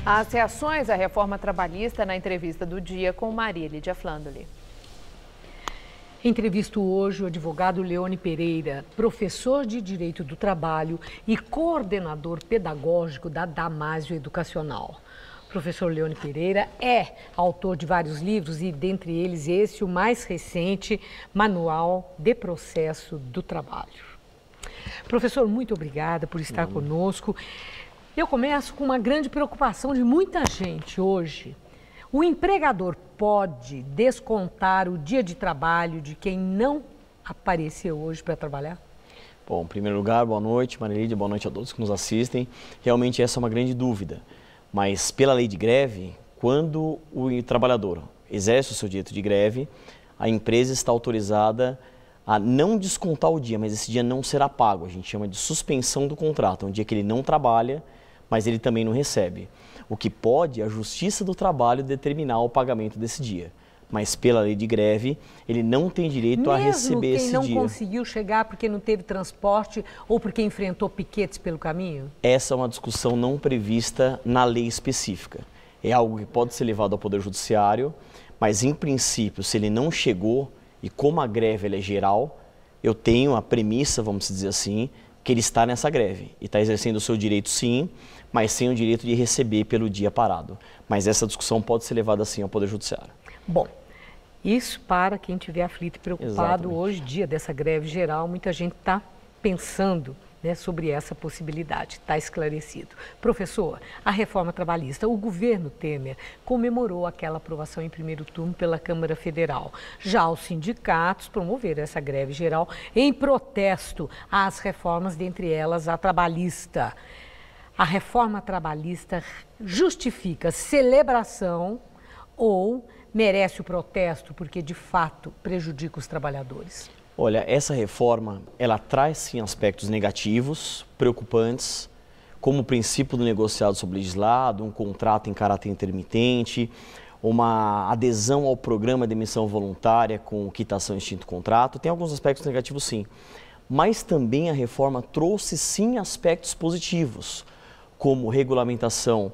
As reações à reforma trabalhista na entrevista do dia com Maria Lídia Flandoli. Entrevisto hoje o advogado Leone Pereira, professor de Direito do Trabalho e coordenador pedagógico da Damásio Educacional. O professor Leone Pereira é autor de vários livros e, dentre eles, esse, o mais recente, Manual de Processo do Trabalho. Professor, muito obrigada por estar conosco. Eu começo com uma grande preocupação de muita gente hoje. O empregador pode descontar o dia de trabalho de quem não apareceu hoje para trabalhar? Bom, em primeiro lugar, boa noite, Marilide, boa noite a todos que nos assistem. Realmente essa é uma grande dúvida, mas pela lei de greve, quando o trabalhador exerce o seu direito de greve, a empresa está autorizada a não descontar o dia, mas esse dia não será pago. A gente chama de suspensão do contrato, um dia que ele não trabalha, mas ele também não recebe. O que pode a Justiça do Trabalho determinar o pagamento desse dia. Mas pela lei de greve, ele não tem direito a receber esse dia. Mesmo quem não conseguiu chegar porque não teve transporte ou porque enfrentou piquetes pelo caminho? Essa é uma discussão não prevista na lei específica. É algo que pode ser levado ao Poder Judiciário, mas em princípio, se ele não chegou, e como a greve ela é geral, eu tenho a premissa, vamos dizer assim, que ele está nessa greve e está exercendo o seu direito sim, mas sem o direito de receber pelo dia parado. Mas essa discussão pode ser levada assim ao Poder Judiciário. Bom, isso para quem estiver aflito e preocupado. Exatamente. Hoje, dia dessa greve geral, muita gente está pensando, né, sobre essa possibilidade, está esclarecido. Professor, a reforma trabalhista, o governo Temer comemorou aquela aprovação em primeiro turno pela Câmara Federal. Já os sindicatos promoveram essa greve geral em protesto às reformas, dentre elas a trabalhista. A reforma trabalhista justifica celebração ou merece o protesto porque, de fato, prejudica os trabalhadores? Olha, essa reforma, ela traz sim aspectos negativos, preocupantes, como o princípio do negociado sobre legislado, um contrato em caráter intermitente, uma adesão ao programa de emissão voluntária com quitação extinto contrato. Tem alguns aspectos negativos sim, mas também a reforma trouxe sim aspectos positivos, como regulamentação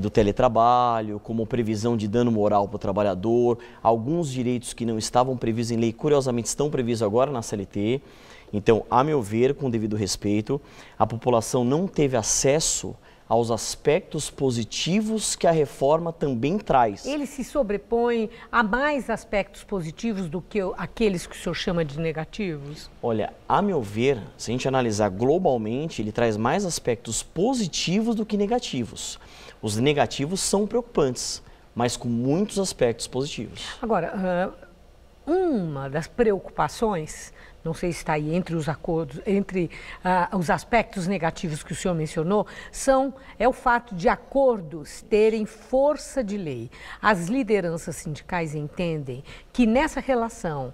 do teletrabalho, como previsão de dano moral para o trabalhador, alguns direitos que não estavam previstos em lei, curiosamente estão previstos agora na CLT. Então, a meu ver, com devido respeito, a população não teve acesso aos aspectos positivos que a reforma também traz. Ele se sobrepõe a mais aspectos positivos do que aqueles que o senhor chama de negativos? Olha, a meu ver, se a gente analisar globalmente, ele traz mais aspectos positivos do que negativos. Os negativos são preocupantes, mas com muitos aspectos positivos. Agora, uma das preocupações, não sei se está aí entre os acordos, entre os aspectos negativos que o senhor mencionou, é o fato de acordos terem força de lei. As lideranças sindicais entendem que nessa relação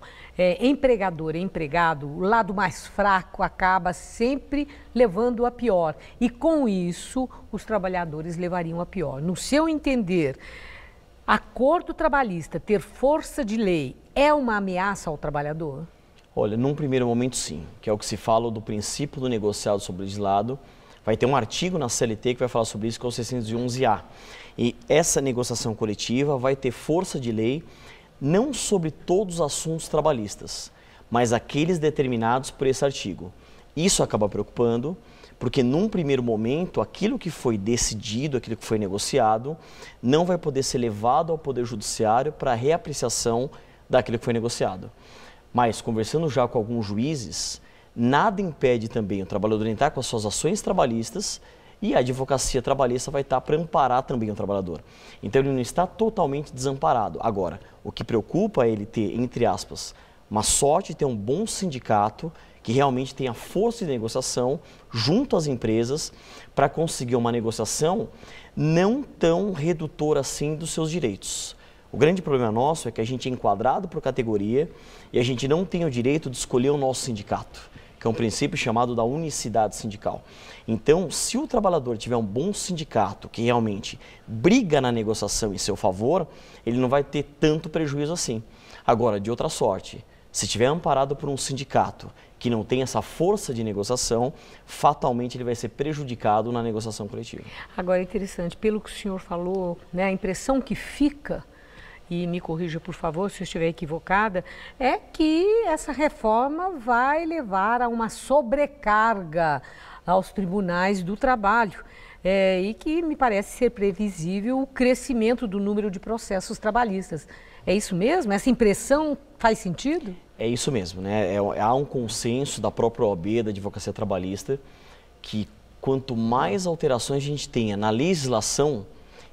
empregador e empregado, o lado mais fraco acaba sempre levando a pior. E com isso, os trabalhadores levariam a pior. No seu entender, acordo trabalhista ter força de lei é uma ameaça ao trabalhador? Olha, num primeiro momento sim, que é o que se fala do princípio do negociado sobre legislado. Vai ter um artigo na CLT que vai falar sobre isso, que é o 611-A. E essa negociação coletiva vai ter força de lei não sobre todos os assuntos trabalhistas, mas aqueles determinados por esse artigo. Isso acaba preocupando, porque num primeiro momento, aquilo que foi decidido, aquilo que foi negociado, não vai poder ser levado ao Poder Judiciário para reapreciação daquilo que foi negociado. Mas, conversando já com alguns juízes, nada impede também o trabalhador entrar com as suas ações trabalhistas e a advocacia trabalhista vai estar para amparar também o trabalhador. Então, ele não está totalmente desamparado. Agora, o que preocupa é ele ter, entre aspas, uma sorte de ter um bom sindicato que realmente tenha força de negociação junto às empresas para conseguir uma negociação não tão redutora assim dos seus direitos. O grande problema nosso é que a gente é enquadrado por categoria e a gente não tem o direito de escolher o nosso sindicato, que é um princípio chamado da unicidade sindical. Então, se o trabalhador tiver um bom sindicato que realmente briga na negociação em seu favor, ele não vai ter tanto prejuízo assim. Agora, de outra sorte, se estiver amparado por um sindicato que não tem essa força de negociação, fatalmente ele vai ser prejudicado na negociação coletiva. Agora, é interessante, pelo que o senhor falou, né, a impressão que fica, e me corrija por favor se eu estiver equivocada, é que essa reforma vai levar a uma sobrecarga aos tribunais do trabalho e que me parece ser previsível o crescimento do número de processos trabalhistas. É isso mesmo? Essa impressão faz sentido? É isso mesmo, né? Há um consenso da própria OAB, da Advocacia Trabalhista, que quanto mais alterações a gente tenha na legislação,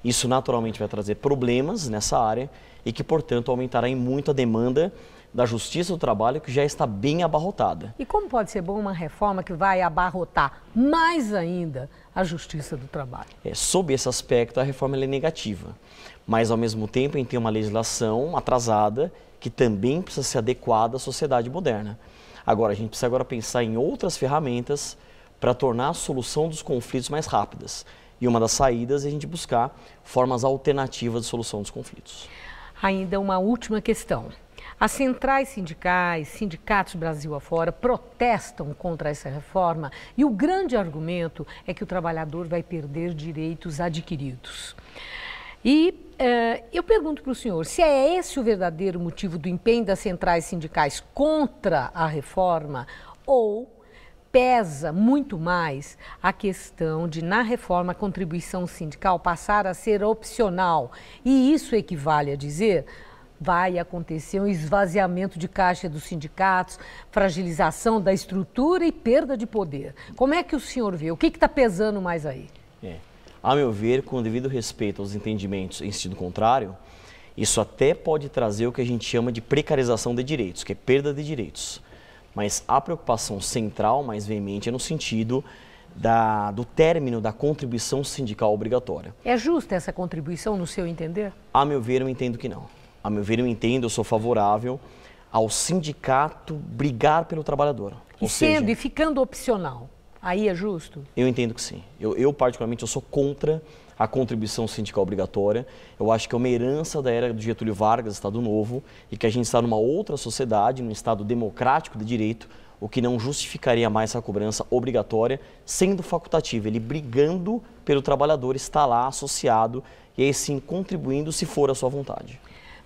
isso naturalmente vai trazer problemas nessa área e que, portanto, aumentará em muito a demanda da Justiça do Trabalho, que já está bem abarrotada. E como pode ser bom uma reforma que vai abarrotar mais ainda a Justiça do Trabalho? Sob esse aspecto, a reforma é negativa. Mas, ao mesmo tempo, a gente tem uma legislação atrasada que também precisa ser adequada à sociedade moderna. Agora, a gente precisa agora pensar em outras ferramentas para tornar a solução dos conflitos mais rápidas. E uma das saídas é a gente buscar formas alternativas de solução dos conflitos. Ainda uma última questão. As centrais sindicais, sindicatos Brasil afora, protestam contra essa reforma e o grande argumento é que o trabalhador vai perder direitos adquiridos. E eu pergunto para o senhor, se é esse o verdadeiro motivo do empenho das centrais sindicais contra a reforma ou pesa muito mais a questão de, na reforma, a contribuição sindical passar a ser opcional. E isso equivale a dizer, vai acontecer um esvaziamento de caixa dos sindicatos, fragilização da estrutura e perda de poder. Como é que o senhor vê? O que está pesando mais aí? A meu ver, com o devido respeito aos entendimentos em sentido contrário, isso até pode trazer o que a gente chama de precarização de direitos, que é perda de direitos. Mas a preocupação central, mais veemente, é no sentido do término da contribuição sindical obrigatória. É justa essa contribuição, no seu entender? A meu ver, eu entendo que não. A meu ver, eu sou favorável ao sindicato brigar pelo trabalhador. E ficando opcional, aí é justo? Eu entendo que sim. Eu particularmente, eu sou contra a contribuição sindical obrigatória. Eu acho que é uma herança da era do Getúlio Vargas, Estado Novo, e que a gente está numa outra sociedade, num Estado democrático de direito, o que não justificaria mais essa cobrança obrigatória, sendo facultativa. Ele brigando pelo trabalhador, está lá associado e aí sim contribuindo se for a sua vontade.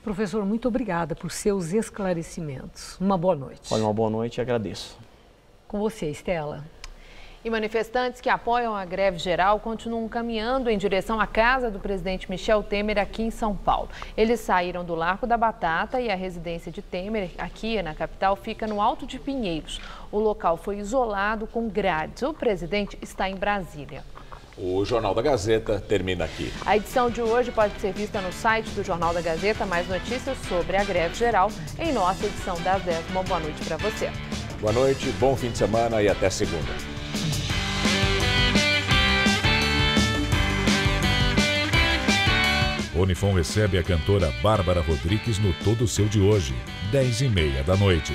Professor, muito obrigada por seus esclarecimentos. Uma boa noite. Olha, uma boa noite e agradeço. Com você, Estela. E manifestantes que apoiam a greve geral continuam caminhando em direção à casa do presidente Michel Temer aqui em São Paulo. Eles saíram do Largo da Batata e a residência de Temer, aqui na capital, fica no Alto de Pinheiros. O local foi isolado com grades. O presidente está em Brasília. O Jornal da Gazeta termina aqui. A edição de hoje pode ser vista no site do Jornal da Gazeta. Mais notícias sobre a greve geral em nossa edição das 10. Uma boa noite para você. Boa noite, bom fim de semana e até segunda. Unifom recebe a cantora Bárbara Rodrigues no Todo Seu de hoje, 10h30 da noite.